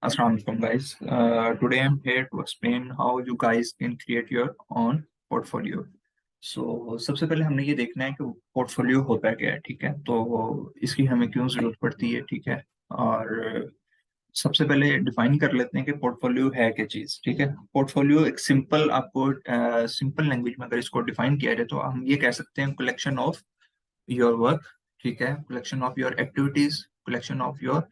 Assalamu alaikum guys. Today I'm here to explain how you guys can create your own portfolio. सबसे पहले हमने ये देखना है कि पोर्टफोलियो होता क्या है, ठीक है। तो इसकी हमें क्यों जरूरत पड़ती है, ठीक है। और सबसे पहले डिफाइन कर लेते हैं कि पोर्टफोलियो है क्या चीज, ठीक है। पोर्टफोलियो एक सिंपल आपको सिंपल लैंग्वेज में अगर इसको डिफाइन किया जाए तो हम ये कह सकते हैं कलेक्शन ऑफ योर वर्क, ठीक है, collection of your activities, collection of your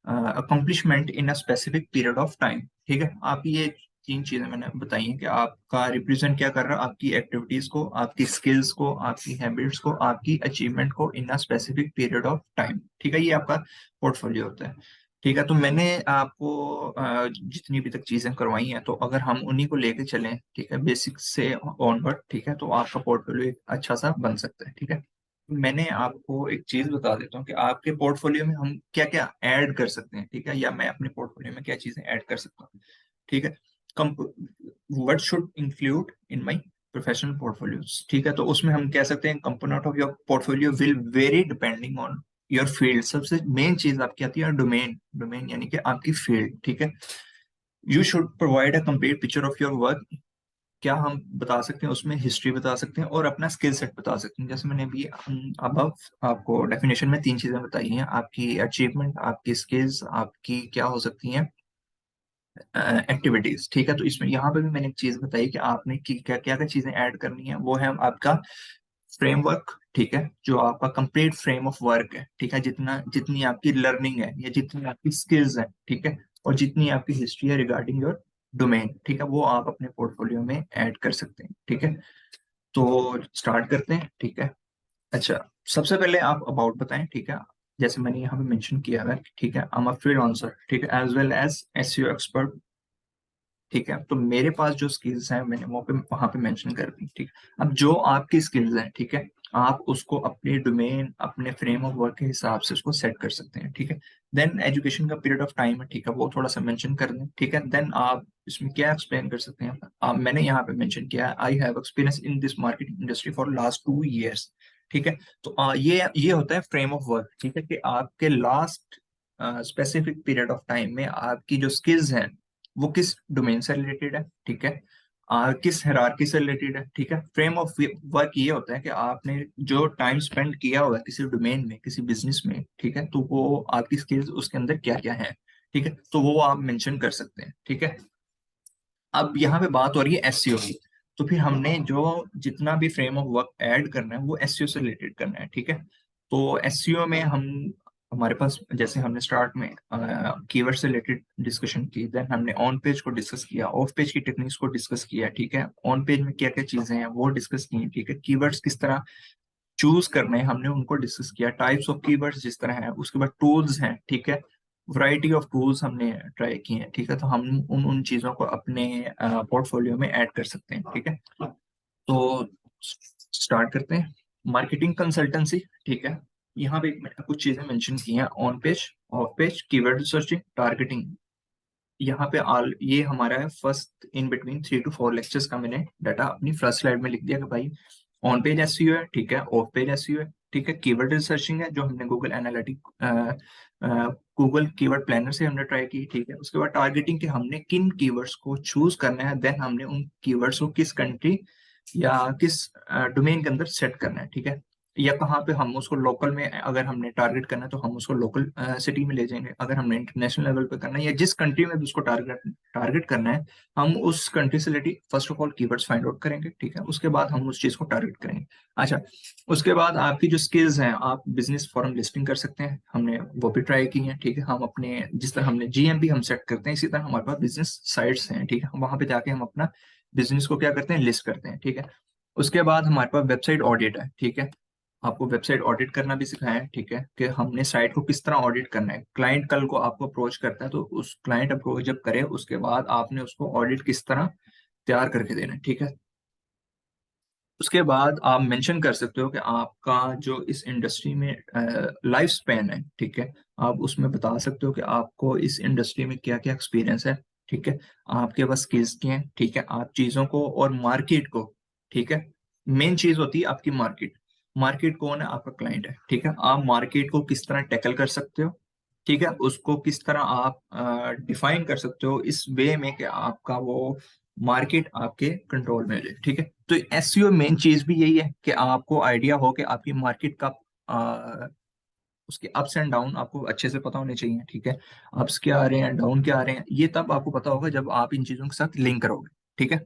accomplishment in a specific period of time, ठीक है। आप ये तीन चीजें मैंने बताई हैं कि आपका रिप्रेजेंट क्या कर रहा है, आपकी एक्टिविटीज को, आपकी स्किल्स को, आपकी हैबिट्स को, आपकी अचीवमेंट को in a specific period of time, ठीक है। ये आपका पोर्टफोलियो होता है, ठीक है। तो मैंने आपको जितनी भी तक चीजें करवाई हैं, तो अगर हम उन्हीं को लेके चलें, ठीक है, बेसिक से ऑनवर्ड, ठीक है, तो आपका पोर्टफोलियो एक अच्छा सा बन सकता है, ठीक है। मैंने आपको एक चीज बता देता हूँ कि आपके पोर्टफोलियो में हम क्या क्या ऐड कर सकते हैं, ठीक है, या मैं अपने पोर्टफोलियो में क्या चीजें ऐड कर सकता हूँ, ठीक है। What should include in my professional portfolios, ठीक है। तो उसमें हम कह सकते हैं component of your portfolio will very depending on your field. सबसे मेन चीज आपकी आती है डोमेन, डोमेन यानी कि आपकी फील्ड, ठीक है। You should provide a complete picture of your work. क्या हम बता सकते हैं उसमें, हिस्ट्री बता सकते हैं और अपना स्किल सेट बता सकते हैं। जैसे मैंने अभी अबव आपको डेफिनेशन में तीन चीजें बताई हैं, आपकी अचीवमेंट, आपकी स्किल्स, आपकी क्या हो सकती हैं एक्टिविटीज, ठीक है। तो इसमें यहाँ पे भी मैंने एक चीज बताई कि आपने क्या क्या क्या चीजें ऐड करनी है। वो है आपका फ्रेमवर्क, ठीक है, जो आपका कंप्लीट फ्रेम ऑफ वर्क है, ठीक है। जितना जितनी आपकी लर्निंग है या जितनी आपकी स्किल्स है, ठीक है, और जितनी आपकी हिस्ट्री है रिगार्डिंग योर डोमेन, ठीक है, वो आप अपने पोर्टफोलियो में ऐड कर सकते हैं, ठीक है। तो स्टार्ट करते हैं, ठीक है। अच्छा, सबसे पहले आप अबाउट बताएं, ठीक है। जैसे मैंने यहाँ पे मेंशन किया है, ठीक है, आई एम अ फ्रीलांसर, ठीक है, as well as SEO expert, ठीक है। तो मेरे पास जो स्किल्स हैं मैंने वो पे वहां पे मेंशन कर दी, ठीक है। अब जो आपकी स्किल्स हैं, ठीक है, आप उसको अपने डोमेन, अपने फ्रेम ऑफ वर्क के हिसाब से उसको सेट कर सकते हैं, ठीक है। देन एजुकेशन का पीरियड ऑफ टाइम है, ठीक है, वो थोड़ा सा मेंशन कर दें, ठीक है। देन आप इसमें क्या एक्सप्लेन कर सकते हैं, मैंने यहाँ पे मेंशन किया है I have experience in this market industry for last 2 years, ठीक है। तो ये होता है फ्रेम ऑफ वर्क, ठीक है, कि आपके last specific period of time में आपकी जो स्किल्स हैं वो किस डोमेन से रिलेटेड है, ठीक है, किस हायरार्की से रिलेटेड है, ठीक है। फ्रेम ऑफ वर्क ये होता है कि आपने जो टाइम स्पेंड किया हुआ है किसी डोमेन में, किसी बिजनेस में, ठीक है, तो वो आपकी स्किल्स उसके अंदर क्या क्या है, ठीक है, तो वो आप मेंशन कर सकते हैं, ठीक है। अब यहाँ पे बात हो रही है एसईओ की। तो फिर हमने जो जितना भी फ्रेम ऑफ वर्क ऐड करना है वो एसईओ से रिलेटेड करना है, ठीक है। तो एसईओ में हम हमारे पास जैसे हमने स्टार्ट में कीवर्ड से रिलेटेड डिस्कशन की, देन हमने ऑन पेज को डिस्कस किया, ऑफ पेज की टेक्निक्स को डिस्कस किया, ठीक है। ऑन पेज में क्या क्या चीजें हैं वो डिस्कस की, ठीक है। कीवर्ड्स किस तरह चूज करने हैं हमने उनको डिस्कस किया, टाइप्स ऑफ कीवर्ड्स जिस तरह है, उसके बाद टूल्स हैं, ठीक है, वैरायटी ऑफ टूल्स हमने ट्राई किए हैं, ठीक है। तो हम उन उन चीजों को अपने पोर्टफोलियो में ऐड कर सकते हैं, ठीक है। तो स्टार्ट करते हैं। मार्केटिंग कंसल्टेंसी, ठीक है, यहाँ पे मैंने कुछ चीजें मेंशन की हैं, on page, of page, keyword searching, targeting. यहाँ पे ऑल ये हमारा है first in between 3 to 4 lectures का मैंने डाटा अपनी फर्स्ट स्लाइड में लिख दिया कि भाई ऑन पेज एसईओ है, ठीक है, ऑफ पेज एसईओ है, ठीक है, कीवर्ड रिसर्चिंग है जो हमने Google analytic Google keyword planner से हमने ट्राई की, ठीक है। उसके बाद टारगेटिंग के हमने किन कीवर्ड्स को चूज करना है, देन हमने उन कीवर्ड्स को किस कंट्री या किस डोमेन के अंदर सेट करना है, ठीक है, या कहाँ पे हम उसको लोकल में अगर हमने टारगेट करना है तो हम उसको लोकल सिटी में ले जाएंगे, अगर हमने इंटरनेशनल लेवल पे करना है या जिस कंट्री में भी उसको टारगेट टारगेट करना है हम उस कंट्री से related first of all keywords find out करेंगे, ठीक है। उसके बाद हम उस चीज को टारगेट करेंगे। अच्छा, उसके बाद आपकी जो स्किल्स हैं, आप बिजनेस फॉरम लिस्टिंग कर सकते हैं, हमने वो भी ट्राई की है, ठीक है। हम अपने जिस तरह हमने जीएमपी हम सेट करते हैं इसी तरह हमारे पास बिजनेस साइट्स हैं, ठीक है, वहां पे जाके हम अपना बिजनेस को क्या करते हैं, लिस्ट करते हैं, ठीक है। उसके बाद हमारे पास वेबसाइट ऑडिट है, ठीक है, आपको वेबसाइट ऑडिट करना भी सिखाया है, ठीक है, कि हमने साइट को किस तरह ऑडिट करना है। क्लाइंट कल को आपको अप्रोच करता है तो उस क्लाइंट अप्रोच जब करे उसके बाद आपने उसको ऑडिट किस तरह तैयार करके देना है, ठीक है। उसके बाद आप मेंशन कर सकते हो कि आपका जो इस इंडस्ट्री में लाइफ स्पैन है, ठीक है, आप उसमें बता सकते हो कि आपको इस इंडस्ट्री में क्या क्या एक्सपीरियंस है, ठीक है, आपके पास स्किल्स की हैं, ठीक है, आप चीजों को और मार्केट को, ठीक है, मेन चीज होती है आपकी मार्केट। मार्केट कौन है, आपका क्लाइंट है, ठीक है, आप मार्केट को किस तरह टैकल कर सकते हो, ठीक है, उसको किस तरह आप डिफाइन कर सकते हो इस वे में कि आपका वो मार्केट आपके कंट्रोल में हो जाए। ठीक है, तो एसईओ मेन चीज भी यही है कि आपको आइडिया हो कि आपकी मार्केट का उसके अप्स एंड डाउन आपको अच्छे से पता होने चाहिए। ठीक है, अप्स क्या आ रहे हैं, डाउन क्या आ रहे हैं, ये तब आपको पता होगा जब आप इन चीजों के साथ लिंक करोगे। ठीक है,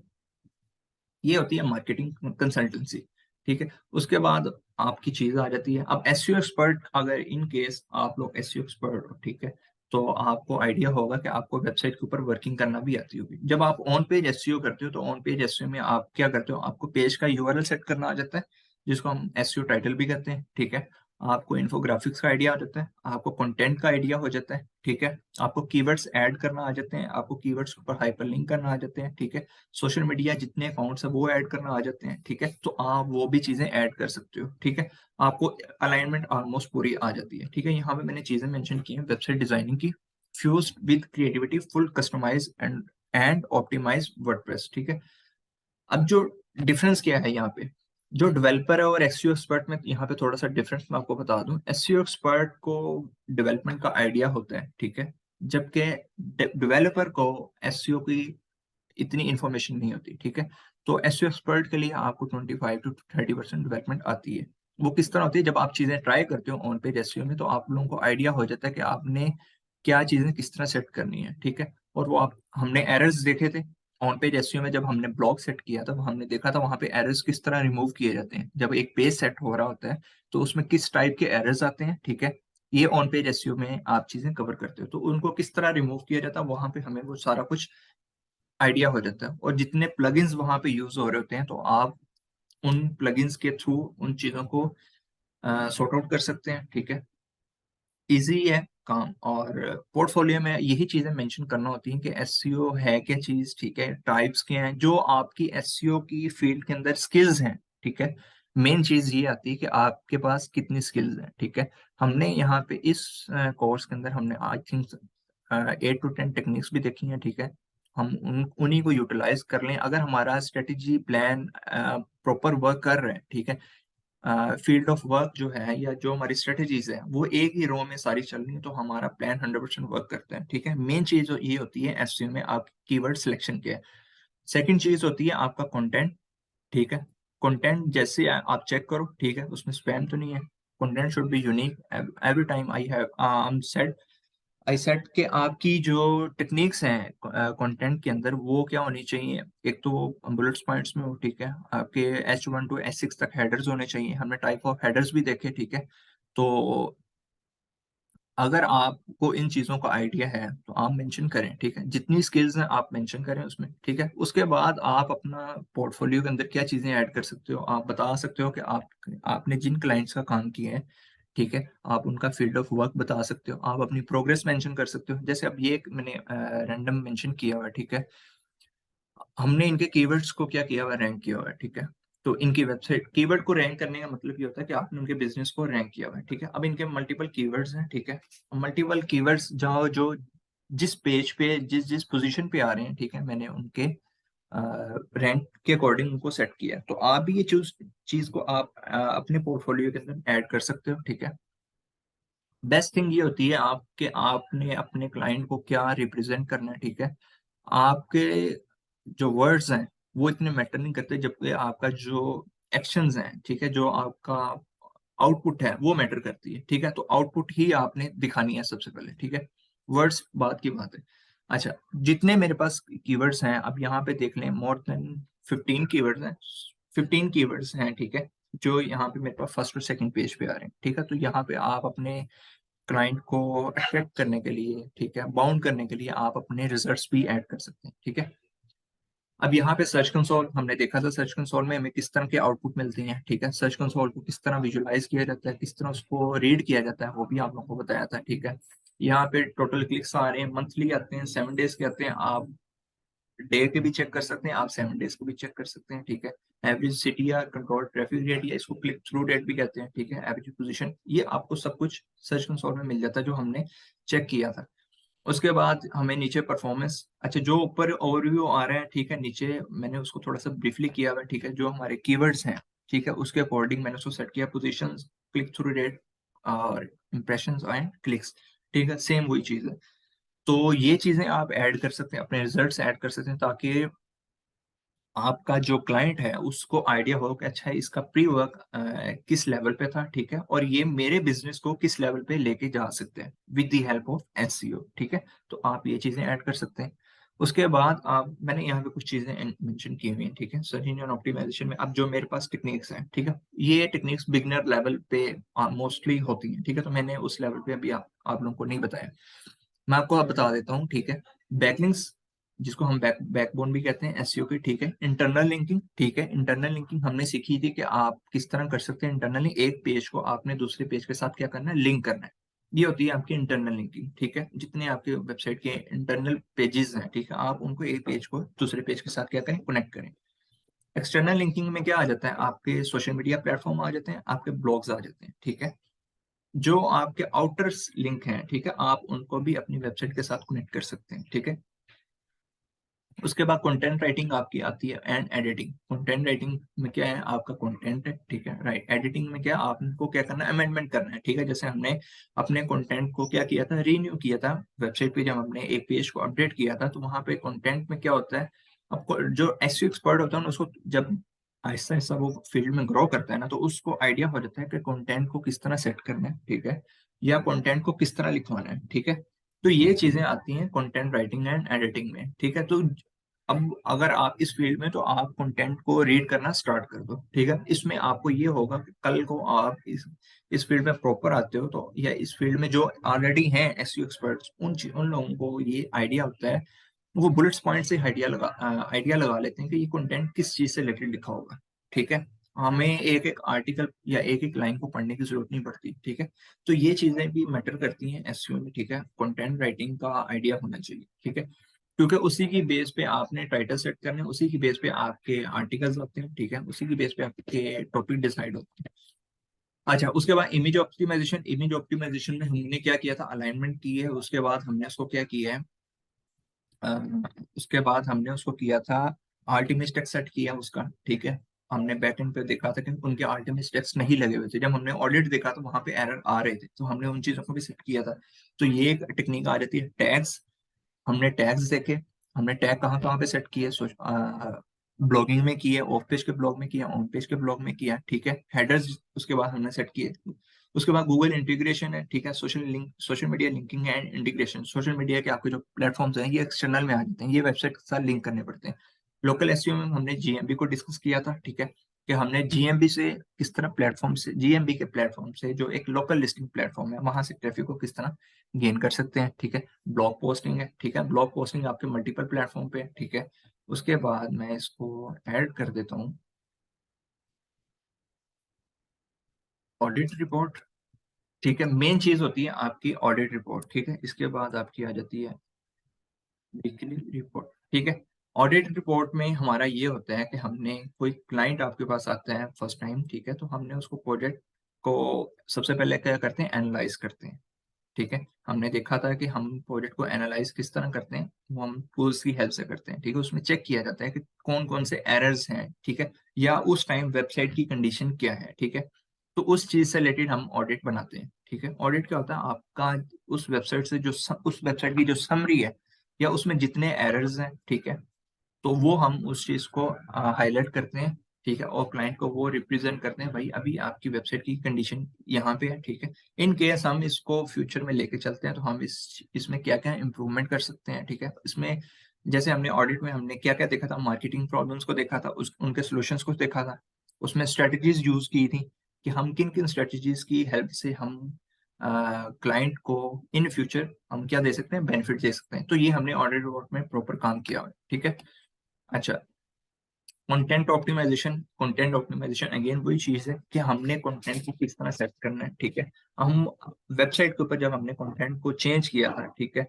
ये होती है मार्केटिंग कंसल्टेंसी। ठीक है, उसके बाद आपकी चीज आ जाती है। अब एसईओ एक्सपर्ट, अगर इन केस आप लोग एसईओ एक्सपर्ट हो, ठीक है, तो आपको आइडिया होगा कि आपको वेबसाइट के ऊपर वर्किंग करना भी आती होगी। जब आप ऑन पेज एसईओ करते हो तो ऑन पेज एसईओ में आप क्या करते हो, आपको पेज का यूआरएल सेट करना आ जाता है, जिसको हम एसईओ टाइटल भी कहते हैं। ठीक है, आपको इन्फोग्राफिक्स का आइडिया आ जाता है, आपको कंटेंट का आइडिया हो जाता है। ठीक है, आपको कीवर्ड्स ऐड करना आ जाते हैं, आपको कीवर्ड्स के ऊपर हाइपरलिंक करना आ जाते हैं। ठीक है, सोशल मीडिया जितने अकाउंट्स है वो ऐड करना आ जाते हैं। ठीक है, तो आप वो भी चीजें ऐड कर सकते हो। ठीक है, आपको अलाइनमेंट ऑलमोस्ट पूरी आ जाती है। ठीक है, यहाँ पे मैंने चीजें मेंशन की हैं वेबसाइट डिजाइनिंग की, fused with creativity, full customise and optimise WordPress. ठीक है, अब जो डिफरेंस क्या है यहाँ पे, जो डेवलपर है और एसईओ एक्सपर्ट में, यहाँ पे थोड़ा सा डिफरेंस मैं आपको बता दूं। एसईओ एक्सपर्ट को डेवलपमेंट का आइडिया होता है। ठीक है, जबकि डेवलपर को एसईओ की इतनी इंफॉर्मेशन नहीं होती। ठीक है, तो एसईओ एक्सपर्ट के लिए आपको 25 to 30% डेवलपमेंट आती है। वो किस तरह होती है, जब आप चीजें ट्राई करते हो ऑन पेज एसईओ में, तो आप लोगों को आइडिया हो जाता है कि आपने क्या चीजें किस तरह सेट करनी है। ठीक है, और वो आप, हमने एरर्स देखे थे ऑन पेज एसईओ में, जब हमने ब्लॉग सेट किया था, हमने देखा था वहां पे एरर्स किस तरह रिमूव किए जाते हैं। जब एक पेज सेट हो रहा होता है तो उसमें किस टाइप के एरर्स आते हैं। ठीक है, ये ऑन पेज एसईओ में आप चीजें कवर करते हो, तो उनको किस तरह रिमूव किया जाता है वहां पे हमें वो सारा कुछ आइडिया हो जाता है। और जितने प्लगइन्स वहां पे यूज हो रहे होते हैं, तो आप उन प्लगइन्स के थ्रू उन चीजों को सॉर्ट आउट कर सकते हैं। ठीक है, इजी है काम। और पोर्टफोलियो में यही चीजें मेंशन करना होती हैं कि एसईओ है क्या चीज। ठीक है, टाइप्स क्या हैं, जो आपकी एसईओ की फील्ड के अंदर स्किल्स हैं। ठीक है, मेन चीज ये आती है कि आपके पास कितनी स्किल्स हैं। ठीक है, हमने यहाँ पे इस कोर्स के अंदर हमने आई थिंक 8 to 10 टेक्निक्स भी देखी हैं। ठीक है, हम उन्हीं को यूटिलाइज कर लें, अगर हमारा स्ट्रेटेजी प्लान प्रॉपर वर्क कर रहे हैं। ठीक है, फील्ड ऑफ वर्क जो है या जो हमारी स्ट्रेटेजीज है वो एक ही रो में सारी चल रही है, तो हमारा प्लान 100% वर्क करता है। ठीक है, मेन चीज ये होती है एसईओ में आप कीवर्ड सिलेक्शन के। सेकंड चीज होती है आपका कंटेंट। ठीक है, कंटेंट जैसे आप चेक करो, ठीक है, उसमें स्पैम तो नहीं है। Content should be unique every time. I said कि आपकी जो टेक्निक्स हैं कंटेंट के अंदर, वो क्या होनी चाहिए, एक तो बुलेट्स पॉइंट्स में हो। ठीक है, आपके H1 to H6 तक हेडर्स होने चाहिए। हमने टाइप ऑफ हेडर्स भी देखे। ठीक है, तो अगर आपको इन चीजों का आइडिया है तो आप मेंशन करें। ठीक है, जितनी स्किल्स हैं आप मेंशन करें उसमें। ठीक है, उसके बाद आप अपना पोर्टफोलियो के अंदर क्या चीजें ऐड कर सकते हो, आप बता सकते हो कि आपने जिन क्लाइंट्स का काम किया है। ठीक है, आप उनका फील्ड ऑफ वर्क बता सकते हो, आप अपनी प्रोग्रेस मेंशन कर सकते हो। जैसे अब ये एक मैंने रैंडम मेंशन किया हुआ है। ठीक है, हमने इनके कीवर्ड्स को क्या किया हुआ है, रैंक किया हुआ है। ठीक है, तो इनकी वेबसाइट कीवर्ड को रैंक करने का मतलब ये होता है कि आपने उनके बिजनेस को रैंक किया हुआ है। ठीक है, अब इनके मल्टीपल कीवर्ड्स हैं। ठीक है, मल्टीपल कीवर्ड्स जहाँ जो जिस पेज पे जिस जिस पोजीशन पे आ रहे हैं, ठीक है, मैंने उनके रैंक के अकॉर्डिंग उनको सेट किया है। तो आप भी ये चीज को आप अपने पोर्टफोलियो के अंदर ऐड कर सकते हो। ठीक है, बेस्ट थिंग ये होती है आपके, आपने अपने क्लाइंट को क्या रिप्रेजेंट करना है। ठीक है, आपके जो वर्ड्स हैं वो इतने मैटर नहीं करते, जबकि आपका जो एक्शंस हैं, ठीक है, जो आपका आउटपुट है वो मैटर करती है। ठीक है, तो आउटपुट ही आपने दिखानी है सबसे पहले। ठीक है, वर्ड्स बात की बात है। अच्छा, जितने मेरे पास कीवर्ड्स हैं, अब यहाँ पे देख लें, मोर देन 15 कीवर्ड्स हैं। 15 कीवर्ड्स हैं। ठीक है, जो यहाँ पे मेरे पास फर्स्ट और सेकंड पेज पे आ रहे हैं। ठीक है, तो यहाँ पे आप अपने क्लाइंट को अट्रैक्ट करने के लिए, ठीक है, बाउंड करने के लिए आप अपने रिजल्ट्स भी ऐड कर सकते हैं। ठीक है, अब यहाँ पे सर्च कंसोल हमने देखा था, सर्च कंसोल में हमें किस तरह के आउटपुट मिलते हैं। ठीक है, सर्च कंसोल को किस तरह विजुलाइज किया जाता है, किस तरह उसको रीड किया जाता है, वो भी आप लोगों को बताया था। ठीक है, यहाँ पे टोटल क्लिक्स आ रहे हैं, मंथली आते हैं, 7 डेज के आते हैं, आप डे के भी चेक कर सकते हैं, आप 7 डेज को भी चेक कर सकते हैं। ठीक है, एवरेज सिटी या कंट्रोल ट्रैफिक रेट, या इसको क्लिक थ्रू रेट भी कहते हैं। ठीक है, एवरेज पोजीशन, ये आपको सब कुछ सर्च कंसोल में मिल जाता है जो हमने चेक किया था। उसके बाद हमें नीचे परफॉर्मेंस, अच्छा, जो ऊपर ओवरव्यू आ रहा है, ठीक है, नीचे मैंने उसको थोड़ा सा ब्रीफली किया हुआ है। ठीक है, जो हमारे कीवर्ड्स हैं, ठीक है, उसके अकॉर्डिंग मैंने उसको सेट किया, पोजीशंस, क्लिक थ्रू रेट और इंप्रेशंस एंड क्लिक्स। ठीक है, सेम वही चीज है। तो ये चीजें आप ऐड कर सकते हैं, अपने रिजल्ट्स ऐड कर सकते हैं, ताकि आपका जो क्लाइंट है उसको आइडिया हो कि अच्छा इसका प्री वर्क किस लेवल पे था, ठीक है, और ये मेरे बिजनेस को किस लेवल पे लेके जा सकते हैं with the help of SEO, ठीक है। तो आप ये चीजें ऐड कर सकते हैं। उसके बाद आप, मैंने यहाँ पे कुछ चीजें मेंशन की हुई हैं, ठीक है, सर्च इंजन ऑप्टिमाइजेशन में। अब जो मेरे पास टेक्निक्स हैं, ठीक है, ये टेक्निक्स बिगनर लेवल पे मोस्टली होती हैं, ठीक है, तो मैंने उस लेवल पे अभी आप लोगों को नहीं बताया। मैं आपको अब बता देता हूँ, ठीक है। बैकलिंक्स, जिसको हम बैकबोन भी कहते हैं एसईओ की, ठीक है। इंटरनल लिंकिंग, ठीक है, इंटरनल लिंकिंग हमने सीखी थी कि आप किस तरह कर सकते हैं इंटरनली, एक पेज को आपने दूसरे पेज के साथ क्या करना है, लिंक करना है। ये होती है आपकी इंटरनल लिंकिंग, ठीक है। जितने आपके वेबसाइट के इंटरनल पेजेस हैं, ठीक है, आप उनको एक पेज को दूसरे पेज के साथ क्या करें, कनेक्ट करें। एक्सटर्नल लिंकिंग में क्या आ जाता है, आपके सोशल मीडिया प्लेटफॉर्म आ जाते हैं, आपके ब्लॉग्स आ जाते हैं, ठीक है। जो आपके आउटर्स लिंक हैं, ठीक है, आप उनको भी अपनी वेबसाइट के साथ कनेक्ट कर सकते हैं, ठीक है। उसके बाद कंटेंट राइटिंग आपकी आती है एंड एडिटिंग। कंटेंट राइटिंग में क्या है, आपका कंटेंट है, ठीक है, राइट। एडिटिंग में क्या आपको क्या करना है, अमेंडमेंट करना है, ठीक है। जैसे हमने अपने कंटेंट को क्या किया था, रीन्यू किया था वेबसाइट पे, जब हमने एक पेज को अपडेट किया था, तो वहां पे कंटेंट में क्या होता है, आपको जो एसईओ एक्सपर्ट होता है ना, उसको जब आहिस्ता आहिस्ता वो फील्ड में ग्रो करता है ना, तो उसको आइडिया हो जाता है कि कंटेंट को किस तरह सेट करना है, ठीक है, या कंटेंट को किस तरह लिखवाना है, ठीक है। तो ये चीजें आती हैं कंटेंट राइटिंग एंड एडिटिंग में, ठीक है। तो अब अगर आप इस फील्ड में, तो आप कंटेंट को रीड करना स्टार्ट कर दो, ठीक है। इसमें आपको ये होगा कि कल को आप इस फील्ड में प्रॉपर आते हो, तो या इस फील्ड में जो ऑलरेडी हैं एसईओ एक्सपर्ट्स, उन लोगों को ये आइडिया होता है, वो बुलेट्स पॉइंट से आइडिया लगा लेते हैं कि ये कंटेंट किस चीज से रिलेटेड लिखा होगा, ठीक है। हमें एक एक आर्टिकल या एक एक लाइन को पढ़ने की जरूरत नहीं पड़ती, ठीक है। तो ये चीजें भी मैटर करती हैं एसईओ में, ठीक है। कंटेंट राइटिंग का आइडिया होना चाहिए, ठीक है, क्योंकि उसी की बेस पे आपने टाइटल सेट करने, उसी की बेस पे आपके आर्टिकल्स होते हैं, ठीक है, उसी की बेस पे आपके टॉपिक डिसाइड होते हैं। अच्छा, उसके बाद इमेज ऑप्टिमाइजेशन। इमेज ऑप्टिमाइजेशन में हमने क्या किया था, अलाइनमेंट की है, उसके बाद हमने उसको क्या किया है, अ, उसके बाद हमने उसको किया था, अल्टीमेट टेक्स्ट सेट किया उसका, ठीक है। हमने बैकएंड पे देखा था कि उनके अल्टीमेट टेक्स्ट नहीं लगे हुए थे, जब हमने ऑडिट देखा तो वहां पे एरर आ रहे थे, तो हमने उन चीजों को भी सेट किया था। तो ये एक टेक्निक आ जाती है, टैग्स। हमने टैग्स देखे, हमने टैग कहाँ कहाँ पे सेट किए, ब्लॉगिंग में किए, ऑफ पेज के ब्लॉग में किया, ऑन पेज के ब्लॉग में किया, ठीक है। हेडर्स उसके बाद हमने सेट किए। उसके बाद गूगल इंटीग्रेशन है, ठीक है, social media linking and integration. Social media के आपके जो प्लेटफॉर्म्स हैं, ये एक्सटर्नल में आ जाते हैं, ये वेबसाइट के साथ लिंक करने पड़ते हैं। लोकल एसईओ में हमने जीएमबी को डिस्कस किया था, ठीक है, कि हमने जीएमबी से किस तरह प्लेटफॉर्म से, जीएमबी के प्लेटफॉर्म से, जो एक लोकल लिस्टिंग प्लेटफॉर्म है, वहां से ट्रैफिक को किस तरह गेन कर सकते हैं, ठीक है। ब्लॉग पोस्टिंग है, ठीक है, ब्लॉग पोस्टिंग आपके मल्टीपल प्लेटफॉर्म पे है, ठीक है। उसके बाद मैं इसको ऐड कर देता हूँ, ऑडिट रिपोर्ट, ठीक है। मेन चीज होती है आपकी ऑडिट रिपोर्ट, ठीक है। इसके बाद आपकी आ जाती है वीकली रिपोर्ट, ठीक है। ऑडिट रिपोर्ट में हमारा ये होता है कि हमने, कोई क्लाइंट आपके पास आता है फर्स्ट टाइम, ठीक है, तो हमने उसको प्रोजेक्ट को सबसे पहले क्या करते हैं, एनालाइज करते हैं, ठीक है। हमने देखा था कि हम प्रोजेक्ट को एनालाइज किस तरह करते हैं, वो हम टूल्स की हेल्प से करते हैं, ठीक है। उसमें चेक किया जाता है कि कौन कौन से एरर्स हैं, ठीक है, या उस टाइम वेबसाइट की कंडीशन क्या है, ठीक है। तो उस चीज से रिलेटेड हम ऑडिट बनाते हैं, ठीक है। ऑडिट क्या होता है, आपका उस वेबसाइट से जो उस वेबसाइट की जो समरी है, या उसमें जितने एरर्स हैं, ठीक है, तो वो हम उस चीज को हाईलाइट करते हैं, ठीक है, और क्लाइंट को वो रिप्रेजेंट करते हैं, भाई अभी आपकी वेबसाइट की कंडीशन यहाँ पे है, ठीक है। इन केस हम इसको फ्यूचर में लेके चलते हैं, तो हम इसमें क्या क्या इम्प्रूवमेंट कर सकते हैं, ठीक है। इसमें जैसे हमने ऑडिट में हमने क्या क्या देखा था, मार्केटिंग प्रॉब्लम्स को देखा था, उनके सोल्यूशंस को देखा था। उसमें स्ट्रेटजीज यूज की थी कि हम किन किन स्ट्रेटजीज की हेल्प से हम क्लाइंट को इन फ्यूचर हम क्या दे सकते हैं, बेनिफिट दे सकते हैं। तो ये हमने ऑडिट रिपोर्ट में प्रॉपर काम किया हुआ है, ठीक है। अच्छा, कंटेंट ऑप्टिमाइजेशन अगेन वही चीज है कि हमने कंटेंट को किस तरह सेट करना है, ठीक है। हम वेबसाइट के ऊपर जब हमने कंटेंट को चेंज किया था, ठीक है,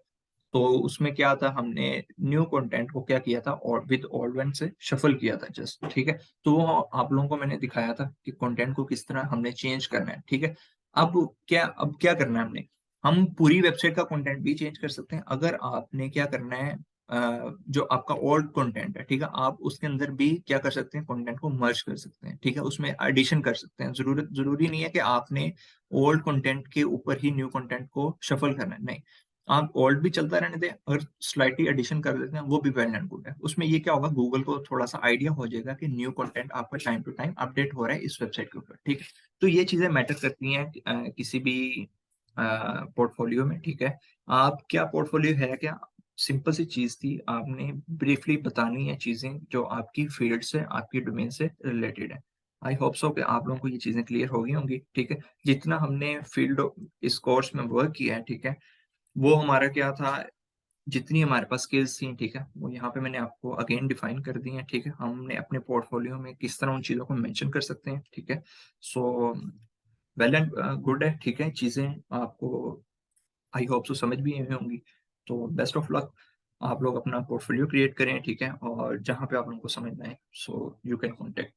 तो उसमें क्या था, हमने न्यू कंटेंट को क्या किया था, और विद ओल्ड वन से शफल किया था जस्ट, ठीक है। तो वो आप लोगों को मैंने दिखाया था कि कंटेंट को किस तरह हमने चेंज करना है, ठीक है। अब क्या करना है हमने, हम पूरी वेबसाइट का कंटेंट भी चेंज कर सकते हैं। अगर आपने क्या करना है, जो आपका ओल्ड कंटेंट है, ठीक है, आप उसके अंदर भी क्या कर सकते हैं, कंटेंट को मर्ज कर सकते हैं, ठीक है, उसमें एडिशन कर सकते हैं। जरूरी नहीं है कि आपने ओल्ड कंटेंट के ऊपर ही न्यू कंटेंट को शफल करना है, नहीं, आप ओल्ड भी चलता रहने दें, अगर स्लाइटली एडिशन कर देते हैं वो भी वेल एंड गुड है। उसमें ये क्या होगा, गूगल को थोड़ा सा आइडिया हो जाएगा कि न्यू कंटेंट आपका टाइम टू टाइम अपडेट हो रहा है इस वेबसाइट के ऊपर, ठीक है। तो ये चीजें मैटर करती हैं किसी भी पोर्टफोलियो में, ठीक है। आप क्या पोर्टफोलियो है क्या, सिंपल सी चीज थी, आपने ब्रीफली बतानी है चीजें जो आपकी फील्ड से, आपकी डोमेन से रिलेटेड है। आई होप सो कि आप लोगों को ये चीजें क्लियर हो गई होंगी, ठीक है। जितना हमने फील्ड इस कोर्स में वर्क किया है, ठीक है, वो हमारा क्या था, जितनी हमारे पास स्किल्स थी, ठीक है, वो यहाँ पे मैंने आपको अगेन डिफाइन कर दी है, ठीक है। हमने अपने पोर्टफोलियो में किस तरह उन चीजों को मेंशन कर सकते हैं, ठीक है। सो वेल एंड गुड है, ठीक है, चीजें आपको आई होप सो समझ भी आई होंगी। तो बेस्ट ऑफ लक, आप लोग अपना पोर्टफोलियो क्रिएट करें, ठीक है, और जहाँ पे आप लोगों को समझ में आए, सो यू कैन कॉन्टेक्ट।